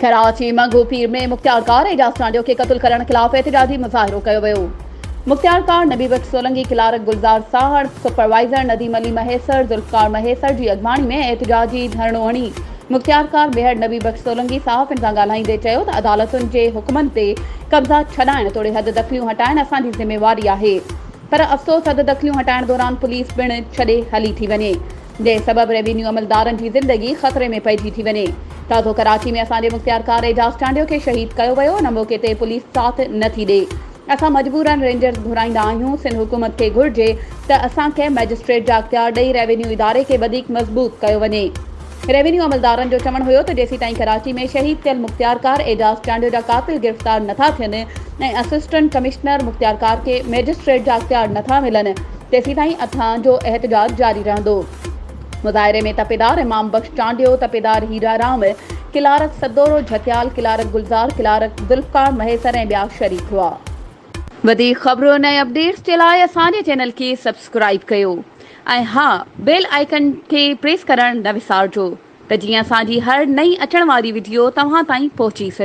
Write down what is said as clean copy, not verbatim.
कराची मंगू पीर में मुख्तार कार एजाज टांडियो के क़त्ल करण खिलाफ एहतजाजी मुज़ाहिरो कयो वियो। मुख्तार कार, नबी बख्श सोलंकी, क्लार्क गुलजार साहड़, सुपरवाइज़र नदीम अली महेसर, ज़ुल्फ़कार महेसर जी अॻवानी में एहतजाजी धरणो हणी मुख्तार कार ॿीहर नबी बख्श सोलंकी साहिब सां ॻाल्हाईंदे चयो त अदालतुनि जे हुक्मनि ते कब्ज़ा छॾाइण तोड़े हद दख़लियूं हटाइण असांजी ज़िम्मेवारी आहे, पर अफ़सोस हद दख़लियूं हटाइण दौरान पुलिस पिणु छॾे हली थी वञे, जंहिं सबबि रेवेन्यू अमलदारनि जी ज़िंदगी ख़तरे में पइजी थी वञे। ताज़ो कराची में असांजे मुख्तार कार एजाज टांडियो खे शहीद कयो वियो, उन मौक़े ते पुलिस साथ नथी ॾे। असां मजबूरन रेंजर्स घुराईंदा आहियूं। सिंध हुकूमत खे घुर्जे त असां कंहिं मैजिस्ट्रेट जा अख़्तियार ॾेई रेवेन्यू इदारे खे वधीक मज़बूत कयो वञे। रेवेन्यू अमलदारनि जो चवणु हुयो त जेसीं ताईं कराची में शहीद थियल मुख्तार कार एजाज टांडियो जा क़ातिल गिरफ़्तार नथा थियनि ऐं असिस्टेंट कमिश्नर मुख्तार कार खे मैजिस्ट्रेट जा अख़्तियार नथा मिलनि, तेसीं ताईं असांजो एहतजाज जारी रहंदो। मुज़ाहिरे में तपेदार इमाम बख्श टांडियो, तपेदार हीरा राम, क्लार्क सदोरो झथियाल, क्लार्क गुलजार, क्लार्क ज़ुल्फ़कार महेसर ऐं ॿिया शरीक हुआ। वधीक ख़बरुनि ऐं अपडेट्स जे लाइ असांजे चैनल खे सब्सक्राइब कयो ऐं हा, बेल आइकन खे प्रेस करणु न विसारिजो त जीअं असांजी हर नई अचण वारी वीडियो तव्हां ताईं पहुची सघे।